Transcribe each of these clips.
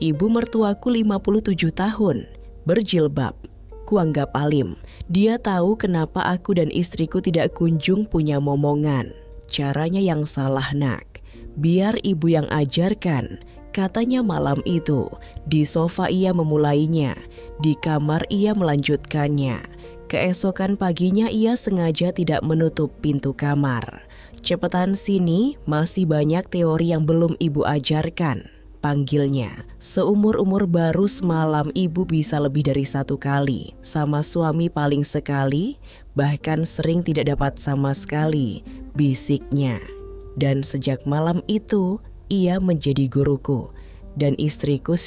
Ibu mertuaku 57 tahun, berjilbab. Kuanggap alim. Dia tahu kenapa aku dan istriku tidak kunjung punya momongan. Caranya yang salah, nak. Biar ibu yang ajarkan. Katanya malam itu. Di sofa ia memulainya. Di kamar ia melanjutkannya. Keesokan paginya ia sengaja tidak menutup pintu kamar. Cepetan sini, masih banyak teori yang belum ibu ajarkan. Panggilnya. Seumur-umur baru semalam ibu bisa lebih dari 1 kali. Sama suami paling sekali, bahkan sering tidak dapat sama sekali, bisiknya. Dan sejak malam itu, ia menjadi guruku. Dan istriku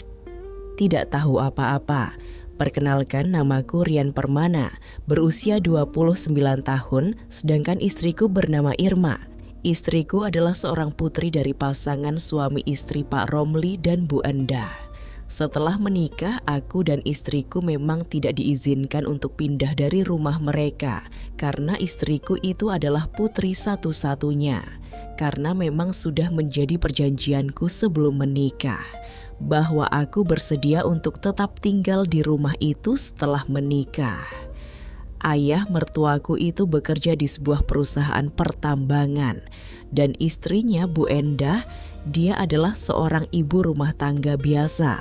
tidak tahu apa-apa. Perkenalkan, namaku Rian Permana, berusia 29 tahun, sedangkan istriku bernama Irma. Istriku adalah seorang putri dari pasangan suami istri Pak Romli dan Bu Endah. Setelah menikah, aku dan istriku memang tidak diizinkan untuk pindah dari rumah mereka karena istriku itu adalah putri satu-satunya. Karena memang sudah menjadi perjanjianku sebelum menikah bahwa aku bersedia untuk tetap tinggal di rumah itu setelah menikah. Ayah mertuaku itu bekerja di sebuah perusahaan pertambangan dan istrinya Bu Endah, dia adalah seorang ibu rumah tangga biasa.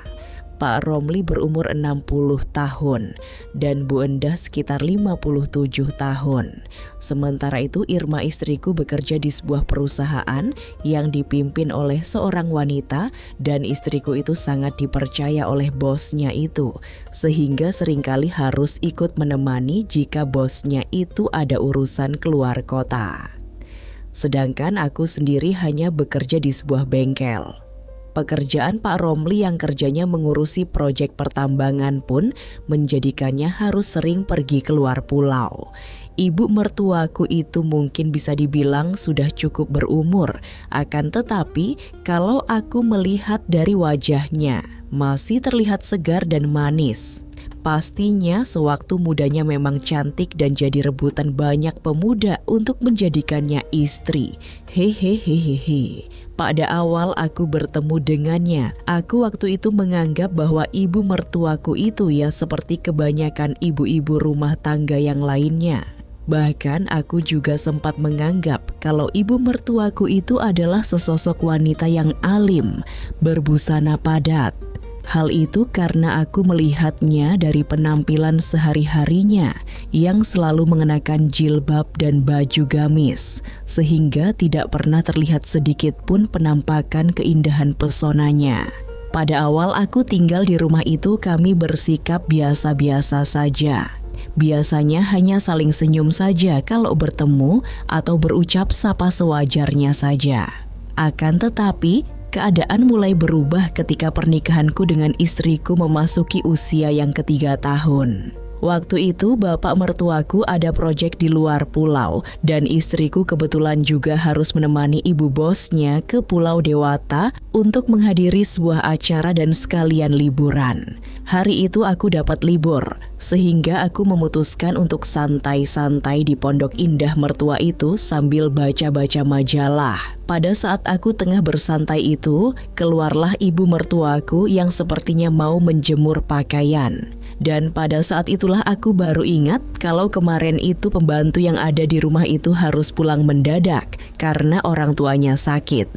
Pak Romli berumur 60 tahun dan Bu Endah sekitar 57 tahun. Sementara itu Irma istriku bekerja di sebuah perusahaan yang dipimpin oleh seorang wanita dan istriku itu sangat dipercaya oleh bosnya itu. Sehingga seringkali harus ikut menemani jika bosnya itu ada urusan keluar kota. Sedangkan aku sendiri hanya bekerja di sebuah bengkel. Pekerjaan Pak Romli yang kerjanya mengurusi proyek pertambangan pun menjadikannya harus sering pergi keluar pulau. Ibu mertuaku itu mungkin bisa dibilang sudah cukup berumur, akan tetapi kalau aku melihat dari wajahnya masih terlihat segar dan manis. Pastinya sewaktu mudanya memang cantik dan jadi rebutan banyak pemuda untuk menjadikannya istri. Hehehehehe. Pada awal aku bertemu dengannya, aku waktu itu menganggap bahwa ibu mertuaku itu ya seperti kebanyakan ibu-ibu rumah tangga yang lainnya. Bahkan aku juga sempat menganggap kalau ibu mertuaku itu adalah sesosok wanita yang alim, berbusana padat. Hal itu karena aku melihatnya dari penampilan sehari-harinya yang selalu mengenakan jilbab dan baju gamis, sehingga tidak pernah terlihat sedikit pun penampakan keindahan pesonanya. Pada awal aku tinggal di rumah itu kami bersikap biasa-biasa saja. Biasanya hanya saling senyum saja kalau bertemu atau berucap sapa sewajarnya saja. Akan tetapi, keadaan mulai berubah ketika pernikahanku dengan istriku memasuki usia yang ke-3 tahun. Waktu itu bapak mertuaku ada proyek di luar pulau dan istriku kebetulan juga harus menemani ibu bosnya ke Pulau Dewata untuk menghadiri sebuah acara dan sekalian liburan. Hari itu aku dapat libur, sehingga aku memutuskan untuk santai-santai di Pondok Indah mertua itu sambil baca-baca majalah. Pada saat aku tengah bersantai itu, keluarlah ibu mertuaku yang sepertinya mau menjemur pakaian. Dan pada saat itulah aku baru ingat kalau kemarin itu pembantu yang ada di rumah itu harus pulang mendadak karena orang tuanya sakit.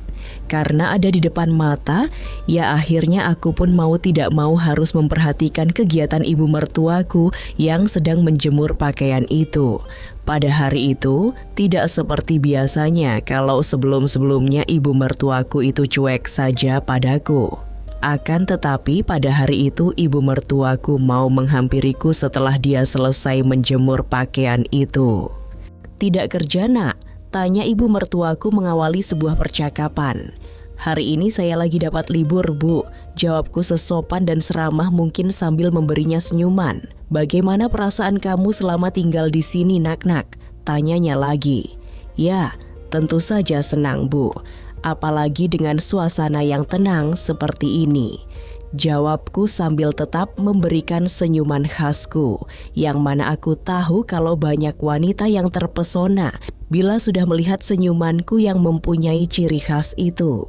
Karena ada di depan mata, ya akhirnya aku pun mau tidak mau harus memperhatikan kegiatan ibu mertuaku yang sedang menjemur pakaian itu. Pada hari itu, tidak seperti biasanya kalau sebelum-sebelumnya ibu mertuaku itu cuek saja padaku. Akan tetapi pada hari itu ibu mertuaku mau menghampiriku setelah dia selesai menjemur pakaian itu. "Tidak kerja, nak?" tanya ibu mertuaku mengawali sebuah percakapan. "Hari ini saya lagi dapat libur, Bu," jawabku sesopan dan seramah mungkin sambil memberinya senyuman. "Bagaimana perasaan kamu selama tinggal di sini, nak-nak?" tanyanya lagi. "Ya, tentu saja senang, Bu. Apalagi dengan suasana yang tenang seperti ini," jawabku sambil tetap memberikan senyuman khasku, yang mana aku tahu kalau banyak wanita yang terpesona bila sudah melihat senyumanku yang mempunyai ciri khas itu.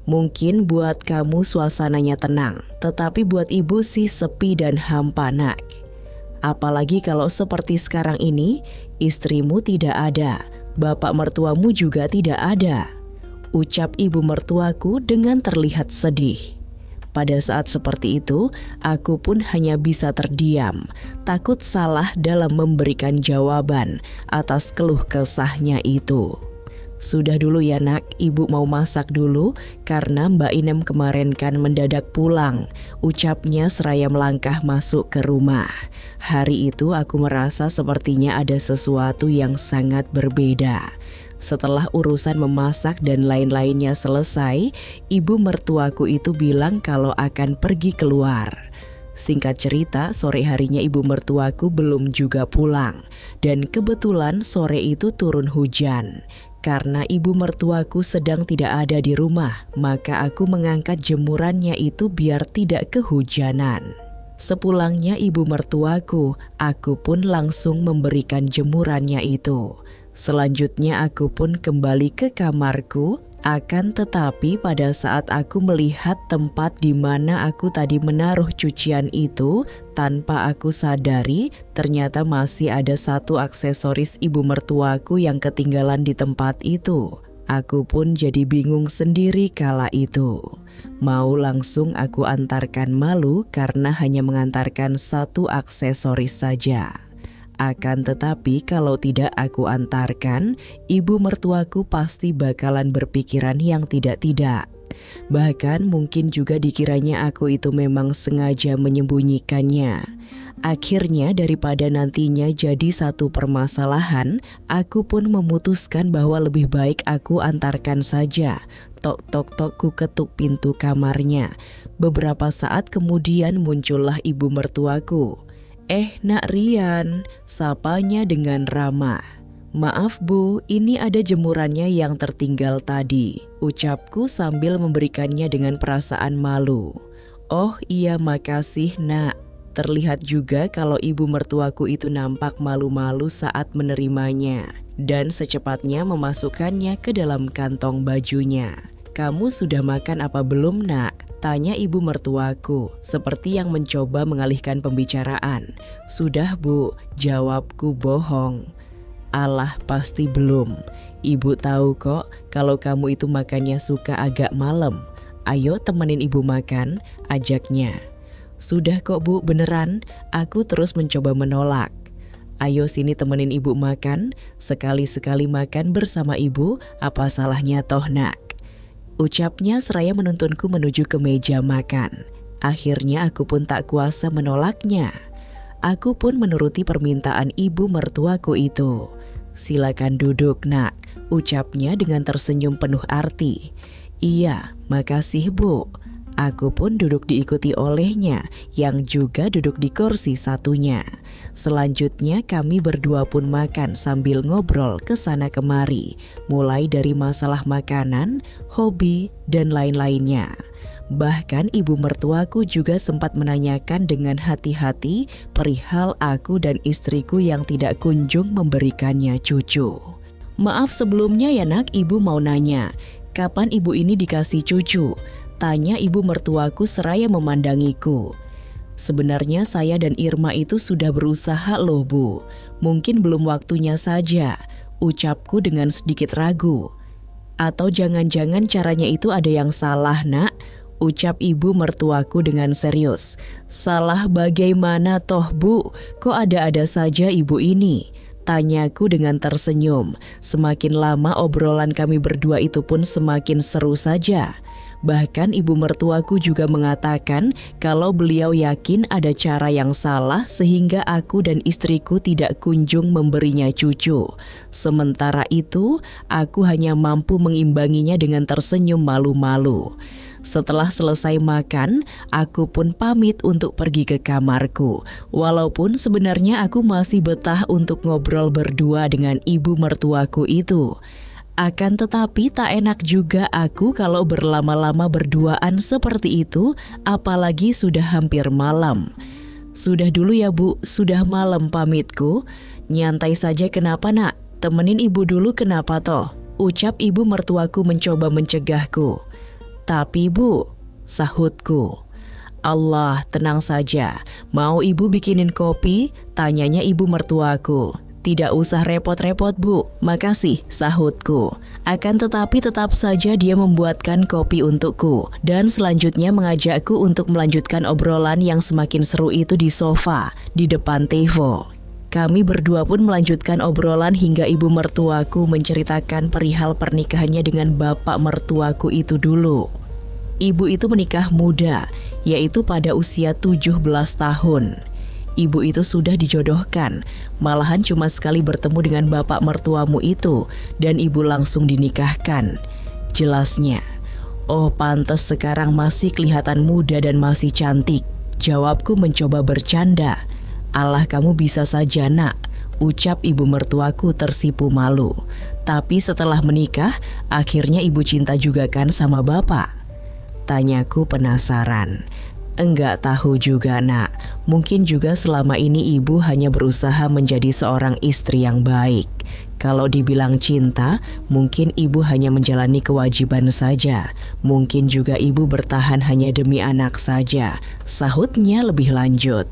Mungkin buat kamu suasananya tenang, tetapi buat ibu sih sepi dan hampa nak. Apalagi kalau seperti sekarang ini, istrimu tidak ada, bapak mertuamu juga tidak ada, ucap ibu mertuaku dengan terlihat sedih. Pada saat seperti itu, aku pun hanya bisa terdiam, takut salah dalam memberikan jawaban atas keluh kesahnya itu. Sudah dulu ya nak, ibu mau masak dulu karena Mbak Inem kemarin kan mendadak pulang, ucapnya seraya melangkah masuk ke rumah. Hari itu aku merasa sepertinya ada sesuatu yang sangat berbeda. Setelah urusan memasak dan lain-lainnya selesai, ibu mertuaku itu bilang kalau akan pergi keluar. Singkat cerita, sore harinya ibu mertuaku belum juga pulang. Dan kebetulan sore itu turun hujan. Karena ibu mertuaku sedang tidak ada di rumah, maka aku mengangkat jemurannya itu biar tidak kehujanan. Sepulangnya ibu mertuaku, aku pun langsung memberikan jemurannya itu. Selanjutnya aku pun kembali ke kamarku, akan tetapi pada saat aku melihat tempat di mana aku tadi menaruh cucian itu, tanpa aku sadari ternyata masih ada satu aksesoris ibu mertuaku yang ketinggalan di tempat itu. Aku pun jadi bingung sendiri kala itu. Mau langsung aku antarkan malu karena hanya mengantarkan satu aksesoris saja. Akan tetapi kalau tidak aku antarkan, ibu mertuaku pasti bakalan berpikiran yang tidak-tidak. Bahkan mungkin juga dikiranya aku itu memang sengaja menyembunyikannya. Akhirnya daripada nantinya jadi satu permasalahan, aku pun memutuskan bahwa lebih baik aku antarkan saja. Tok tok tok, ku ketuk pintu kamarnya. Beberapa saat kemudian muncullah ibu mertuaku. Nak Rian, sapanya dengan ramah. Maaf Bu, ini ada jemurannya yang tertinggal tadi, ucapku sambil memberikannya dengan perasaan malu. Oh iya makasih nak. Terlihat juga kalau ibu mertuaku itu nampak malu-malu saat menerimanya dan secepatnya memasukkannya ke dalam kantong bajunya. Kamu sudah makan apa belum nak? Tanya ibu mertuaku, seperti yang mencoba mengalihkan pembicaraan. Sudah Bu, jawabku bohong. Alah pasti belum. Ibu tahu kok kalau kamu itu makannya suka agak malam. Ayo temenin ibu makan, ajaknya. Sudah kok Bu, beneran. Aku terus mencoba menolak. Ayo sini temenin ibu makan, sekali-sekali makan bersama ibu, apa salahnya toh nak? Ucapnya seraya menuntunku menuju ke meja makan. Akhirnya aku pun tak kuasa menolaknya. Aku pun menuruti permintaan ibu mertuaku itu. Silakan duduk nak, ucapnya dengan tersenyum penuh arti. Iya, makasih Bu. Aku pun duduk diikuti olehnya yang juga duduk di kursi satunya. Selanjutnya kami berdua pun makan sambil ngobrol kesana kemari, mulai dari masalah makanan, hobi, dan lain-lainnya. Bahkan ibu mertuaku juga sempat menanyakan dengan hati-hati perihal aku dan istriku yang tidak kunjung memberikannya cucu. Maaf sebelumnya ya nak, ibu mau nanya, kapan ibu ini dikasih cucu? Tanya ibu mertuaku seraya memandangiku. Sebenarnya saya dan Irma itu sudah berusaha loh Bu. Mungkin belum waktunya saja, ucapku dengan sedikit ragu. Atau jangan-jangan caranya itu ada yang salah nak? Ucap ibu mertuaku dengan serius. Salah bagaimana toh Bu? Kok ada-ada saja ibu ini? Tanyaku dengan tersenyum. Semakin lama obrolan kami berdua itu pun semakin seru saja. Bahkan ibu mertuaku juga mengatakan kalau beliau yakin ada cara yang salah sehingga aku dan istriku tidak kunjung memberinya cucu. Sementara itu, aku hanya mampu mengimbanginya dengan tersenyum malu-malu. Setelah selesai makan, aku pun pamit untuk pergi ke kamarku. Walaupun sebenarnya aku masih betah untuk ngobrol berdua dengan ibu mertuaku itu. Akan tetapi tak enak juga aku kalau berlama-lama berduaan seperti itu, apalagi sudah hampir malam. Sudah dulu ya Bu, sudah malam pamitku. Nyantai saja kenapa nak? Temenin ibu dulu kenapa toh? Ucap ibu mertuaku mencoba mencegahku. "Tapi Bu," sahutku. "Allah, tenang saja. Mau ibu bikinin kopi?" tanyanya ibu mertuaku. "Tidak usah repot-repot Bu, makasih," sahutku. Akan tetapi tetap saja dia membuatkan kopi untukku dan selanjutnya mengajakku untuk melanjutkan obrolan yang semakin seru itu di sofa di depan Tevo. Kami berdua pun melanjutkan obrolan hingga ibu mertuaku menceritakan perihal pernikahannya dengan bapak mertuaku itu dulu. Ibu itu menikah muda, yaitu pada usia 17 tahun. Ibu itu sudah dijodohkan, malahan cuma sekali bertemu dengan bapak mertuamu itu dan ibu langsung dinikahkan. Jelasnya, "Oh pantas sekarang masih kelihatan muda dan masih cantik." Jawabku mencoba bercanda. "Allah, kamu bisa saja Nak," ucap ibu mertuaku tersipu malu. "Tapi setelah menikah, akhirnya ibu cinta juga kan sama bapak?" Tanyaku penasaran. "Enggak tahu juga Nak, mungkin juga selama ini ibu hanya berusaha menjadi seorang istri yang baik. Kalau dibilang cinta, mungkin ibu hanya menjalani kewajiban saja. Mungkin juga ibu bertahan hanya demi anak saja," sahutnya lebih lanjut.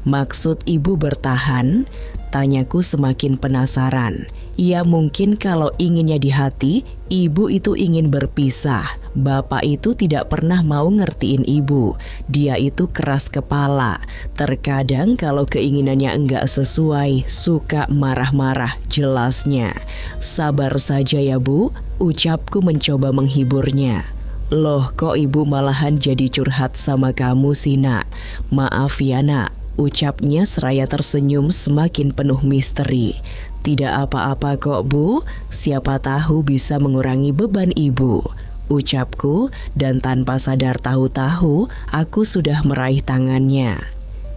"Maksud ibu bertahan?" tanyaku semakin penasaran. Ya mungkin kalau inginnya di hati, ibu itu ingin berpisah. Bapak itu tidak pernah mau ngertiin ibu. Dia itu keras kepala. Terkadang kalau keinginannya enggak sesuai, suka marah-marah, jelasnya. "Sabar saja ya Bu," ucapku mencoba menghiburnya. "Loh kok ibu malahan jadi curhat sama kamu sih Nak? Maaf ya Nak," ucapnya seraya tersenyum semakin penuh misteri. "Tidak apa-apa kok Bu, siapa tahu bisa mengurangi beban ibu," ucapku, dan tanpa sadar tahu-tahu aku sudah meraih tangannya.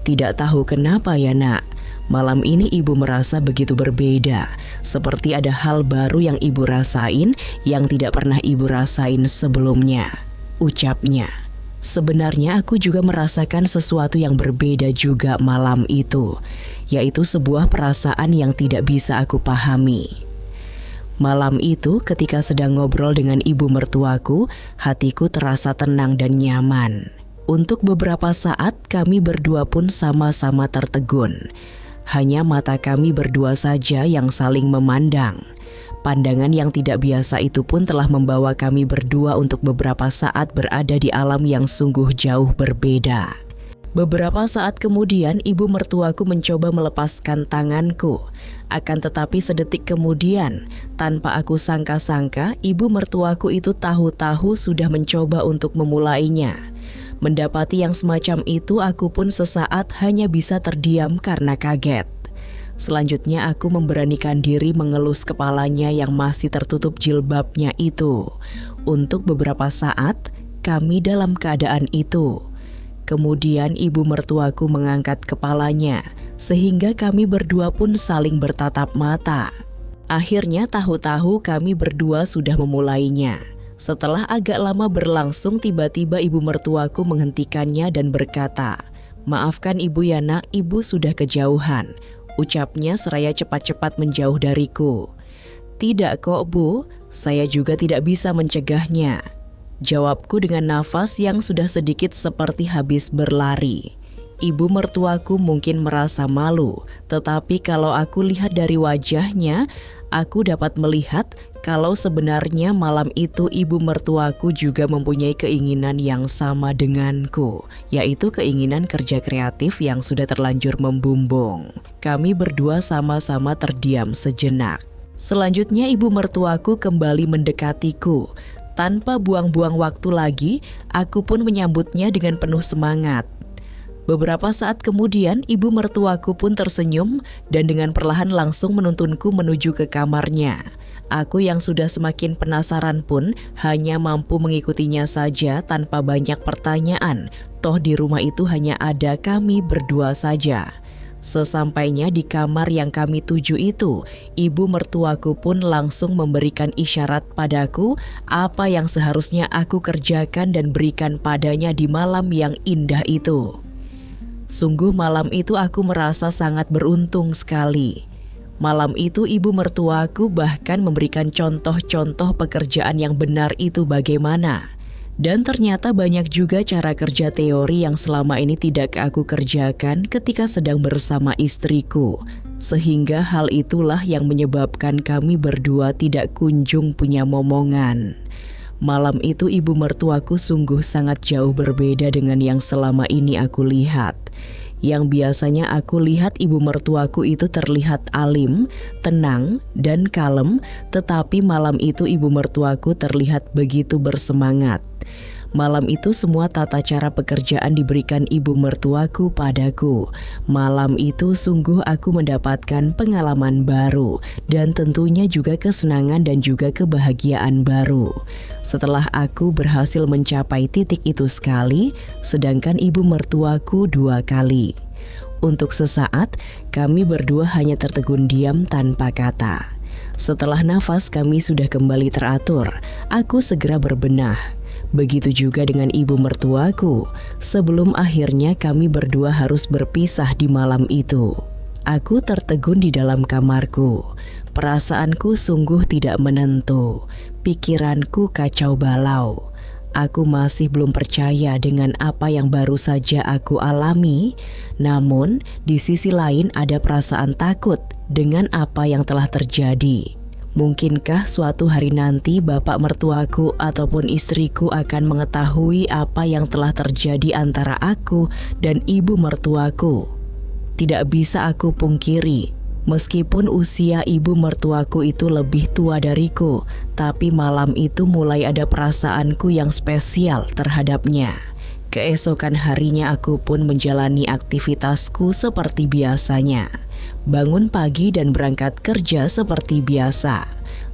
Tidak tahu kenapa ya Nak, malam ini ibu merasa begitu berbeda, seperti ada hal baru yang ibu rasain yang tidak pernah ibu rasain sebelumnya, ucapnya. Sebenarnya aku juga merasakan sesuatu yang berbeda juga malam itu, yaitu sebuah perasaan yang tidak bisa aku pahami. Malam itu ketika sedang ngobrol dengan ibu mertuaku, hatiku terasa tenang dan nyaman. Untuk beberapa saat kami berdua pun sama-sama tertegun. Hanya mata kami berdua saja yang saling memandang. Pandangan yang tidak biasa itu pun telah membawa kami berdua untuk beberapa saat berada di alam yang sungguh jauh berbeda. Beberapa saat kemudian ibu mertuaku mencoba melepaskan tanganku. Akan tetapi sedetik kemudian, tanpa aku sangka-sangka, ibu mertuaku itu tahu-tahu sudah mencoba untuk memulainya. Mendapati yang semacam itu, aku pun sesaat hanya bisa terdiam karena kaget. Selanjutnya aku memberanikan diri mengelus kepalanya yang masih tertutup jilbabnya itu. Untuk beberapa saat kami dalam keadaan itu. Kemudian ibu mertuaku mengangkat kepalanya sehingga kami berdua pun saling bertatap mata. Akhirnya tahu-tahu kami berdua sudah memulainya. Setelah agak lama berlangsung, tiba-tiba ibu mertuaku menghentikannya dan berkata, "Maafkan ibu ya Nak, ibu sudah kejauhan," ucapnya seraya cepat-cepat menjauh dariku. "Tidak kok Bu, saya juga tidak bisa mencegahnya," jawabku dengan nafas yang sudah sedikit seperti habis berlari. Ibu mertuaku mungkin merasa malu, tetapi kalau aku lihat dari wajahnya, aku dapat melihat kalau sebenarnya malam itu ibu mertuaku juga mempunyai keinginan yang sama denganku, yaitu keinginan kerja kreatif yang sudah terlanjur membumbung. Kami berdua sama-sama terdiam sejenak. Selanjutnya ibu mertuaku kembali mendekatiku. Tanpa buang-buang waktu lagi, aku pun menyambutnya dengan penuh semangat. Beberapa saat kemudian ibu mertuaku pun tersenyum dan dengan perlahan langsung menuntunku menuju ke kamarnya. Aku yang sudah semakin penasaran pun hanya mampu mengikutinya saja tanpa banyak pertanyaan. Toh di rumah itu hanya ada kami berdua saja. Sesampainya di kamar yang kami tuju itu, ibu mertuaku pun langsung memberikan isyarat padaku apa yang seharusnya aku kerjakan dan berikan padanya di malam yang indah itu. Sungguh malam itu aku merasa sangat beruntung sekali. Malam itu ibu mertuaku bahkan memberikan contoh-contoh pekerjaan yang benar itu bagaimana. Dan ternyata banyak juga cara kerja teori yang selama ini tidak aku kerjakan ketika sedang bersama istriku. Sehingga hal itulah yang menyebabkan kami berdua tidak kunjung punya momongan. Malam itu ibu mertuaku sungguh sangat jauh berbeda dengan yang selama ini aku lihat. Yang biasanya aku lihat ibu mertuaku itu terlihat alim, tenang, dan kalem, tetapi malam itu ibu mertuaku terlihat begitu bersemangat. Malam itu semua tata cara pekerjaan diberikan ibu mertuaku padaku. Malam itu sungguh aku mendapatkan pengalaman baru dan tentunya juga kesenangan dan juga kebahagiaan baru. Setelah aku berhasil mencapai titik itu sekali, sedangkan ibu mertuaku 2 kali. Untuk sesaat, kami berdua hanya tertegun diam tanpa kata. Setelah nafas kami sudah kembali teratur, aku segera berbenah. Begitu juga dengan ibu mertuaku, sebelum akhirnya kami berdua harus berpisah di malam itu. Aku tertegun di dalam kamarku. Perasaanku sungguh tidak menentu, pikiranku kacau balau. Aku masih belum percaya dengan apa yang baru saja aku alami, namun di sisi lain ada perasaan takut dengan apa yang telah terjadi. Mungkinkah suatu hari nanti bapak mertuaku ataupun istriku akan mengetahui apa yang telah terjadi antara aku dan ibu mertuaku? Tidak bisa aku pungkiri, meskipun usia ibu mertuaku itu lebih tua dariku, tapi malam itu mulai ada perasaanku yang spesial terhadapnya. Keesokan harinya aku pun menjalani aktivitasku seperti biasanya. Bangun pagi dan berangkat kerja seperti biasa.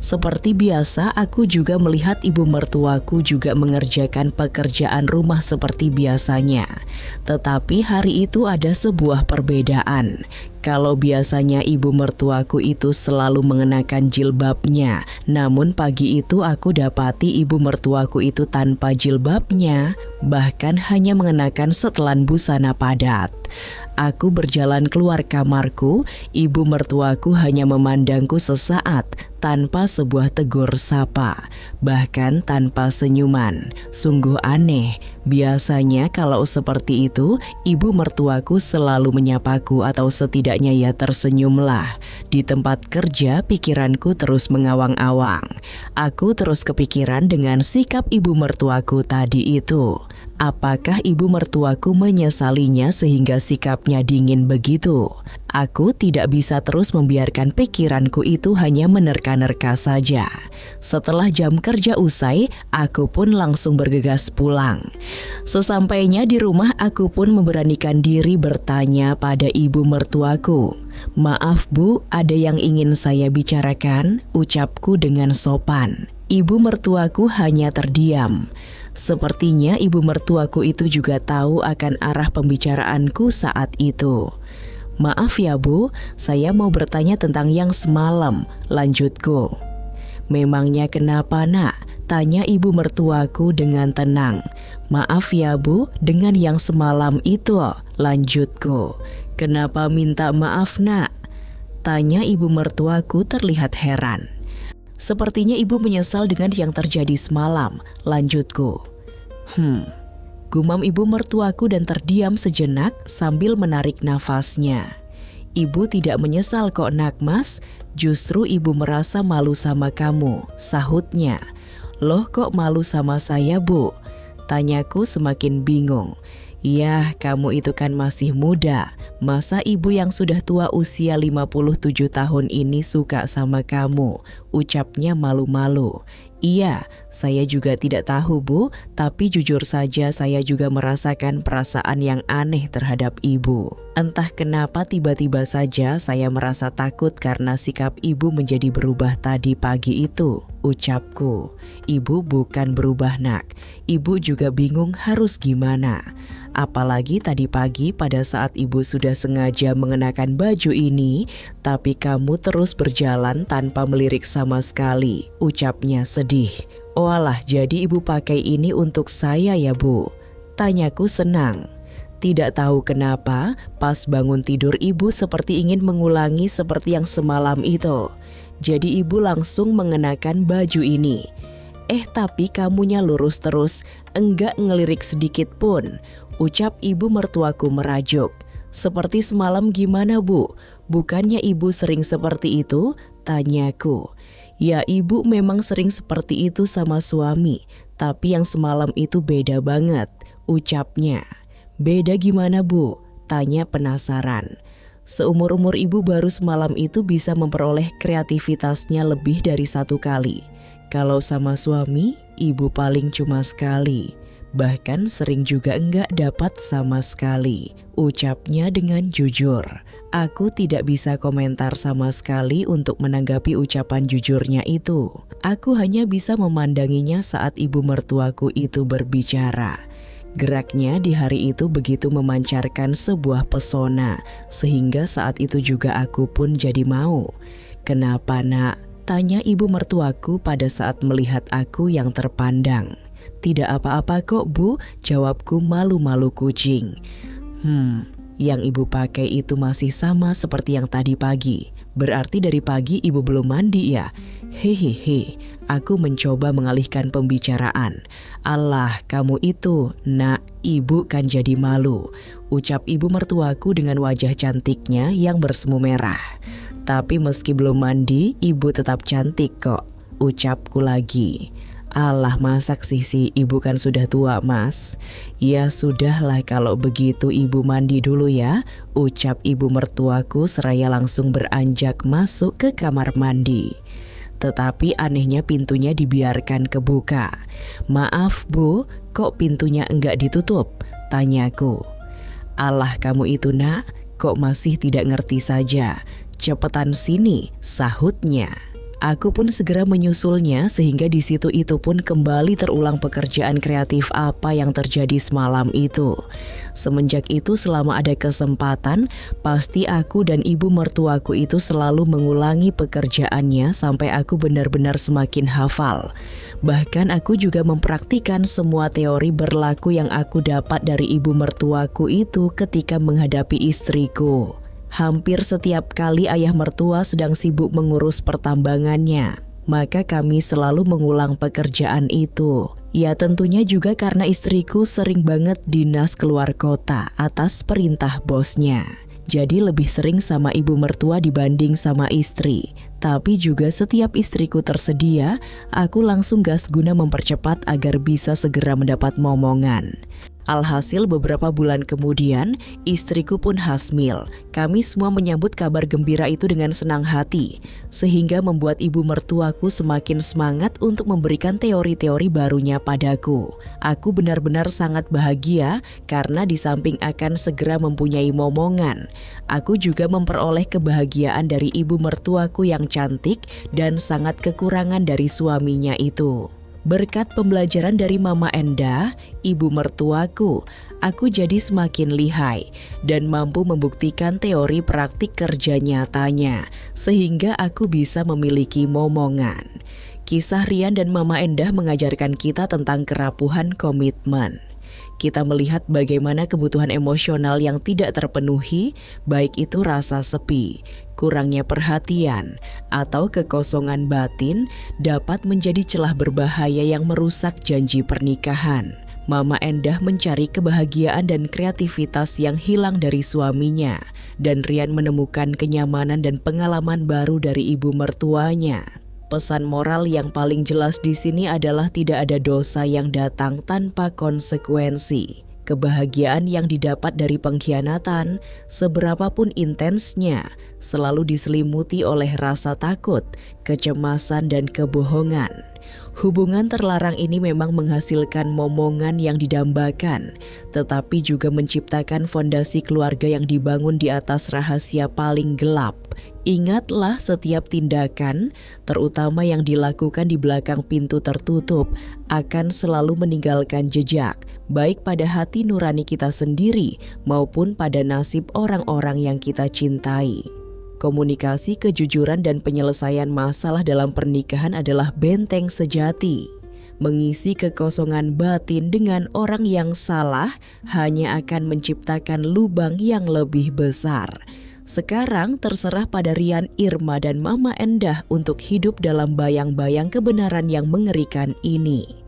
Seperti biasa, aku juga melihat ibu mertuaku juga mengerjakan pekerjaan rumah seperti biasanya. Tetapi hari itu ada sebuah perbedaan. Kalau biasanya ibu mertuaku itu selalu mengenakan jilbabnya, namun pagi itu aku dapati ibu mertuaku itu tanpa jilbabnya, bahkan hanya mengenakan setelan busana padat. Aku berjalan keluar kamarku, ibu mertuaku hanya memandangku sesaat tanpa sebuah tegur sapa, bahkan tanpa senyuman. Sungguh aneh, biasanya kalau seperti itu, ibu mertuaku selalu menyapaku atau setidaknya ya tersenyumlah. Di tempat kerja pikiranku terus mengawang-awang. Aku terus kepikiran dengan sikap ibu mertuaku tadi itu. Apakah ibu mertuaku menyesalinya sehingga sikapnya dingin begitu? Aku tidak bisa terus membiarkan pikiranku itu hanya menerka-nerka saja. Setelah jam kerja usai, aku pun langsung bergegas pulang. Sesampainya di rumah, aku pun memberanikan diri bertanya pada ibu mertuaku. "Maaf Bu, ada yang ingin saya bicarakan," ucapku dengan sopan. Ibu mertuaku hanya terdiam. Sepertinya ibu mertuaku itu juga tahu akan arah pembicaraanku saat itu. "Maaf ya Bu, saya mau bertanya tentang yang semalam," lanjutku. "Memangnya kenapa Nak?" tanya ibu mertuaku dengan tenang. "Maaf ya Bu, dengan yang semalam itu," lanjutku. "Kenapa minta maaf Nak?" tanya ibu mertuaku terlihat heran. "Sepertinya ibu menyesal dengan yang terjadi semalam," lanjutku. Gumam ibu mertuaku dan terdiam sejenak sambil menarik nafasnya. "Ibu tidak menyesal kok Nak Mas, justru ibu merasa malu sama kamu," sahutnya. "Loh kok malu sama saya Bu?" tanyaku semakin bingung. "Yah, kamu itu kan masih muda. Masa ibu yang sudah tua usia 57 tahun ini suka sama kamu?" ucapnya malu-malu. "Iya, saya juga tidak tahu Bu, tapi jujur saja saya juga merasakan perasaan yang aneh terhadap ibu. Entah kenapa tiba-tiba saja saya merasa takut karena sikap ibu menjadi berubah tadi pagi itu," ucapku. "Ibu bukan berubah Nak, ibu juga bingung harus gimana. Apalagi tadi pagi pada saat ibu sudah sengaja mengenakan baju ini, tapi kamu terus berjalan tanpa melirik sama sekali," ucapnya sedih. "Oalah, jadi ibu pakai ini untuk saya ya Bu?" tanyaku senang. Tidak tahu kenapa, pas bangun tidur ibu seperti ingin mengulangi seperti yang semalam itu. Jadi ibu langsung mengenakan baju ini. Tapi kamunya lurus terus, enggak ngelirik sedikit pun, ucap ibu mertuaku merajuk. Seperti semalam gimana Bu? Bukannya ibu sering seperti itu? Tanyaku. Ya ibu memang sering seperti itu sama suami, tapi yang semalam itu beda banget, ucapnya. Beda gimana Bu? Tanya penasaran. Seumur-umur ibu baru semalam itu bisa memperoleh kreativitasnya lebih dari 1 kali. Kalau sama suami, ibu paling cuma sekali. Bahkan sering juga enggak dapat sama sekali, ucapnya dengan jujur. Aku tidak bisa komentar sama sekali untuk menanggapi ucapan jujurnya itu. Aku hanya bisa memandanginya saat ibu mertuaku itu berbicara. Geraknya di hari itu begitu memancarkan sebuah pesona, sehingga saat itu juga aku pun jadi mau. Kenapa nak? Tanya ibu mertuaku pada saat melihat aku yang terpandang. Tidak apa-apa kok Bu, jawabku malu-malu kucing. Yang ibu pakai itu masih sama seperti yang tadi pagi. Berarti dari pagi ibu belum mandi ya? Hehehe, aku mencoba mengalihkan pembicaraan. Alah, kamu itu, nak, ibu kan jadi malu, ucap ibu mertuaku dengan wajah cantiknya yang bersemu merah. Tapi meski belum mandi, ibu tetap cantik kok, ucapku lagi. Alah masak sih ibu kan sudah tua mas. Ya sudahlah kalau begitu ibu mandi dulu ya, ucap ibu mertuaku seraya langsung beranjak masuk ke kamar mandi. Tetapi anehnya pintunya dibiarkan kebuka. Maaf Bu, kok pintunya enggak ditutup? Tanyaku. Alah kamu itu nak, kok masih tidak ngerti saja. Cepetan sini, sahutnya. Aku pun segera menyusulnya sehingga di situ itu pun kembali terulang pekerjaan kreatif apa yang terjadi semalam itu. Semenjak itu selama ada kesempatan, pasti aku dan ibu mertuaku itu selalu mengulangi pekerjaannya sampai aku benar-benar semakin hafal. Bahkan aku juga mempraktikkan semua teori berlaku yang aku dapat dari ibu mertuaku itu ketika menghadapi istriku. Hampir setiap kali ayah mertua sedang sibuk mengurus pertambangannya, maka kami selalu mengulang pekerjaan itu. Ya tentunya juga karena istriku sering banget dinas keluar kota atas perintah bosnya. Jadi lebih sering sama ibu mertua dibanding sama istri. Tapi juga setiap istriku tersedia, aku langsung gas guna mempercepat agar bisa segera mendapat momongan. Alhasil beberapa bulan kemudian, istriku pun hamil. Kami semua menyambut kabar gembira itu dengan senang hati, sehingga membuat ibu mertuaku semakin semangat untuk memberikan teori-teori barunya padaku. Aku benar-benar sangat bahagia karena di samping akan segera mempunyai momongan, aku juga memperoleh kebahagiaan dari ibu mertuaku yang cantik dan sangat kekurangan dari suaminya itu. Berkat pembelajaran dari Mama Endah, ibu mertuaku, aku jadi semakin lihai dan mampu membuktikan teori praktik kerja nyatanya, sehingga aku bisa memiliki momongan. Kisah Rian dan Mama Endah mengajarkan kita tentang kerapuhan komitmen. Kita melihat bagaimana kebutuhan emosional yang tidak terpenuhi, baik itu rasa sepi, kurangnya perhatian, atau kekosongan batin, dapat menjadi celah berbahaya yang merusak janji pernikahan. Mama Endah mencari kebahagiaan dan kreativitas yang hilang dari suaminya, dan Rian menemukan kenyamanan dan pengalaman baru dari ibu mertuanya. Pesan moral yang paling jelas di sini adalah tidak ada dosa yang datang tanpa konsekuensi. Kebahagiaan yang didapat dari pengkhianatan, seberapapun intensnya, selalu diselimuti oleh rasa takut, kecemasan, dan kebohongan. Hubungan terlarang ini memang menghasilkan momongan yang didambakan, tetapi juga menciptakan fondasi keluarga yang dibangun di atas rahasia paling gelap. Ingatlah setiap tindakan, terutama yang dilakukan di belakang pintu tertutup, akan selalu meninggalkan jejak, baik pada hati nurani kita sendiri maupun pada nasib orang-orang yang kita cintai. Komunikasi, kejujuran, dan penyelesaian masalah dalam pernikahan adalah benteng sejati. Mengisi kekosongan batin dengan orang yang salah hanya akan menciptakan lubang yang lebih besar. Sekarang terserah pada Rian, Irma, dan Mama Endah untuk hidup dalam bayang-bayang kebenaran yang mengerikan ini.